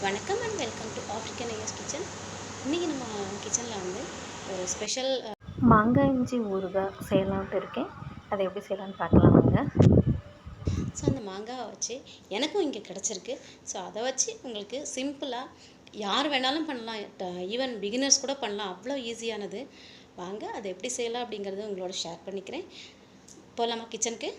வணக்கம் and welcome to African IS kitchen. இன்றைக்கி நம்ம கிச்சனில் வந்து ஒரு ஸ்பெஷல் மாங்காய் இஞ்சி ஊறுகாய் செய்யலான்ட்டு இருக்கேன். அதை எப்படி செய்யலான்னு பார்க்கலாம் வாங்க. ஸோ அந்த மாங்காவை வச்சு எனக்கும் இங்கே கிடச்சிருக்கு. ஸோ அதை வச்சு உங்களுக்கு சிம்பிளாக யார் வேணாலும் பண்ணலாம், ஈவன் பிகினர்ஸ் கூட பண்ணலாம். அவ்வளோ ஈஸியானது. வாங்க அதை எப்படி செய்யலாம் அப்படிங்கிறத உங்களோட ஷேர் பண்ணிக்கிறேன். போகலாமா கிச்சனுக்கு?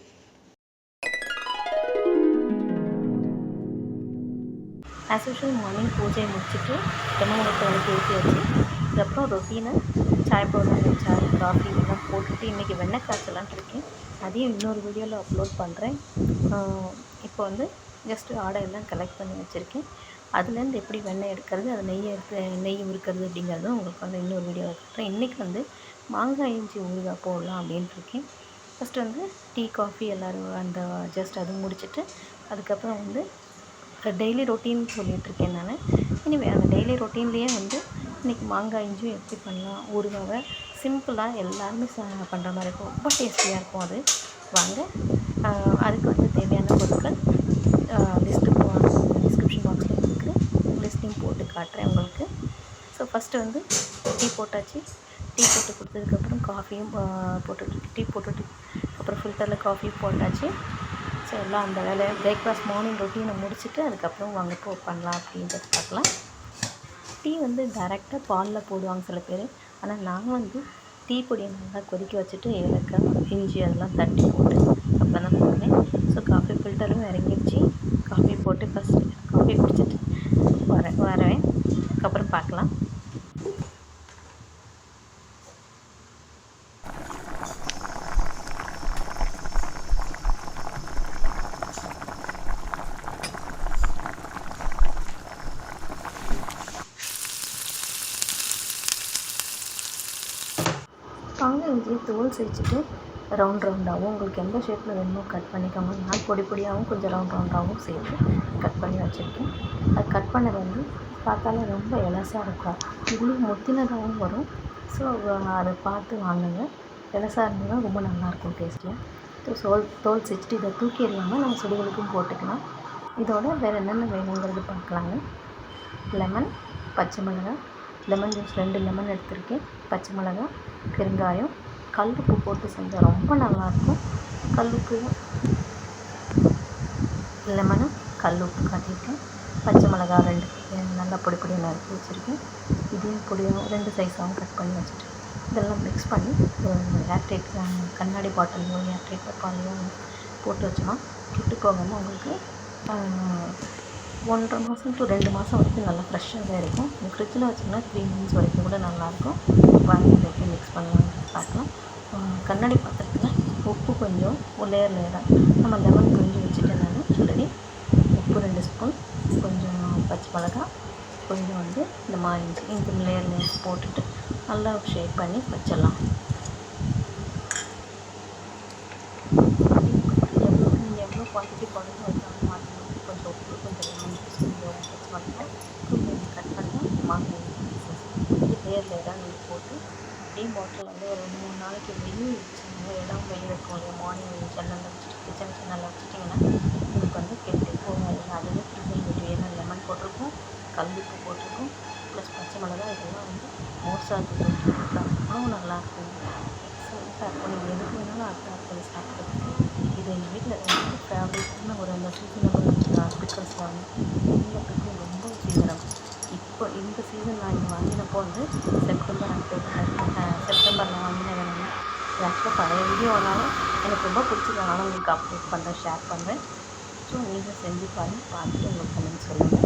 ஆஸ் யூஷுவல் மார்னிங் பூஜையை முடிச்சுட்டு தென்னங்குளத்தை வரைக்கும் ஊற்றியாச்சு. அதுக்கப்புறம் ரொட்டீனை சாய் பவுடர், சாய் காஃபி இதெல்லாம் போட்டுட்டு இன்றைக்கி வெண்ணெய் காய்ச்சலான்ட்டு இருக்கேன். அதையும் இன்னொரு வீடியோவில் அப்லோட் பண்ணுறேன். இப்போ வந்து ஜஸ்ட்டு ஆடை எல்லாம் கலெக்ட் பண்ணி வச்சுருக்கேன். அதுலேருந்து எப்படி வெண்ணெய் எடுக்கிறது, அது நெய் உருக்கிறது அப்படிங்கிறதும் உங்களுக்கு வந்து இன்னொரு வீடியோவில் காட்டுறேன். இன்றைக்கி வந்து மாங்காய் இஞ்சி ஊறுகாய் போடலாம் அப்படின்ட்டு இருக்கேன். ஃபஸ்ட்டு வந்து டீ காஃபி எல்லோரும் அந்த ஜஸ்ட் அது முடிச்சுட்டு அதுக்கப்புறம் வந்து டெய்லி ரொட்டீன் சொல்லிகிட்ருக்கேன் நான். இனிவே அந்த டெய்லி ரொட்டீன்லேயே வந்து இன்றைக்கி மாங்காய் இஞ்சியும் எப்படி பண்ணலாம், ஊறுகாவை சிம்பிளாக எல்லாருமே பண்ணுற மாதிரி இருக்கும். ரொம்ப டேஸ்டியாக இருக்கும் அது. வாங்க அதுக்கு வந்து தேவையான பொருட்கள் டிஸ்கிரிப்ஷன் பாக்ஸில் இருக்குது, லிஸ்ட்டையும் போட்டு காட்டுறேன் உங்களுக்கு. ஸோ ஃபஸ்ட்டு வந்து டீ போட்டாச்சு. டீ போட்டு கொடுத்ததுக்கப்புறம் காஃபியும் டீ போட்டுட்டு அப்புறம் ஃபில்டரில் காஃபியும் போட்டாச்சு. ஸோ எல்லாம் அந்த வேலையை பிரேக்ஃபாஸ்ட் மார்னிங் ரொட்டீனை முடிச்சுட்டு அதுக்கப்புறம் வாங்க பண்ணலாம் அப்படின்றது பார்க்கலாம். டீ வந்து டைரெக்டாக பாலில் போடுவாங்க சில பேர். ஆனால் நான் வந்து டீ பொடியை நல்லா கொதிக்க வச்சுட்டு ஏலக்காய், இஞ்சி அதெல்லாம் தட்டி போட்டு அப்புறம் தான் போடுவேன். ஸோ காஃபி ஃபில்டரும் இறங்கிடுச்சு. காஃபி போட்டு ஃபஸ்ட்டு காஃபி குடிச்சிட்டு வரேன். அதுக்கப்புறம் பார்க்கலாம். மாங்காய் இஞ்சி தோல் சேர்த்துட்டு ரவுண்டாகவும் உங்களுக்கு எந்த ஷேப்பில் வேணுமோ கட் பண்ணிக்கோங்க. நான் பொடி பொடியாகவும் கொஞ்சம் ரவுண்டாகவும் சேர்த்து கட் பண்ணி வச்சுருக்கேன். அது கட் பண்ணது வந்து பார்த்தாலே ரொம்ப எலசாக இருக்கும். இதுலேயும் முத்தினதாகவும் வரும். ஸோ அதை பார்த்து வாங்குங்க. எலசாக இருந்ததுன்னா ரொம்ப நல்லாயிருக்கும் டேஸ்ட்டியாக. தோல் சேர்த்துட்டு இதை தூக்கி எறியாமல் நம்ம சுடுகளுக்கும் போட்டுக்கலாம். இதோட வேறு என்னென்ன வேணுங்கிறது பார்க்கலாங்க. லெமன், பச்சை மிளகாய், லெமன் ஜூஸ் 2 லெமன் எடுத்திருக்கேன், பச்சை மிளகாய், பெருங்காயம், கல்லுப்பு போட்டு செஞ்சால் ரொம்ப நல்லாயிருக்கும். கல்லுப்பு, லெமனு, கல்லுப்பு காட்டியிருக்கேன், பச்சை மிளகாய் 2 நல்லா பொடி பொடியாக நறுக்கி வச்சுருக்கேன். இதையும் பொடியாக 2 சைஸாகவும் கட் பண்ணி வச்சுட்டு இதெல்லாம் மிக்ஸ் பண்ணி ஏர்டைட் கண்ணாடி பாட்டிலையோ ஏர்டைட் டப்பாலையோ போட்டு வச்சோன்னா கெட்டு போகாமல் உங்களுக்கு 1.5 மாதம் to 2 மாதம் வரைக்கும் நல்லா ஃப்ரெஷ்ஷாக தான் இருக்கும். ஃப்ரிட்ஜில் வச்சிங்கன்னா 3 months வரைக்கும் கூட நல்லாயிருக்கும். வாங்கி எப்படி மிக்ஸ் பண்ணலாம்னு பார்க்கலாம். கண்ணாடி பாத்திரத்தில் உப்பு கொஞ்சம் லேயராக நம்ம லெமன் புரிஞ்சு வச்சுட்டேன் நான் ஆல்ரெடி. உப்பு 2 ஸ்பூன், கொஞ்சம் பச்சை மிளகாய், கொஞ்சம் வந்து இந்த மாதிரி இஞ்சி லேயர் போட்டுட்டு நல்லா ஷேக் பண்ணி வச்சிடலாம். எவ்வளோ குவான்டிட்டி போடுறது வச்சாலும் மாற்றி கொஞ்சம் உப்பு, கொஞ்சம் லெமன் ஜூஸ், கொஞ்சம் பச்சை மிளகாய், கொஞ்சம் கட் பண்ணி மாங்காய் லேயராக நீர் போட்டு அப்படியே பாட்டில் வந்து ஒரு 2-3 நாளைக்கு வெயில் வச்சுருங்க. இடம் வெயில் இருக்கும் இல்லையா, மார்னிங் ஜன்னலில் வச்சுட்டு கிச்சன் ஜன்னலில் வச்சுட்டிங்கன்னா உங்களுக்கு வந்து கெட்டு போகாது. அதுவே ப்ரிசர்வேட்டிவ். ஏன்னா லெமன் போட்டிருக்கோம், கல்லுப்பு போட்டிருக்கோம், ப்ளஸ் பச்சை மிளகாய், இதெல்லாம் வந்து மோர் சாதத்தை தொட்டு அவ்வளோ நல்லாயிருக்கும். எக்ஸலண்ட்டாக இருக்கும். நீங்கள் எதுக்கு வேணாலும் அட்டாக் பண்ணி சாப்பிட்றதுக்கு. இது எங்கள் வீட்டில் ரொம்ப ஃபேவரேட்டான ஒரு அந்த சீசனபிள் பிக்கல்ஸ் வாங்க. எல்லா பிக்கலும் ரொம்ப சீசனம். இப்போ இந்த சீசன் நான் இங்கே வாங்கினப்போ வந்து செப்டம்பரில் வாங்கின வேணும்னா இது ஆக்சுவலாக பழைய வீடியோ ஆனாலும் எனக்கு ரொம்ப பிடிச்சதுனால உங்களுக்கு அப்டேட் பண்ணுறேன், ஷேர் பண்ணுறேன். ஸோ நீங்கள் செஞ்சு பார்த்துட்டு உங்களுக்கு கமெண்ட் சொல்லுங்கள்.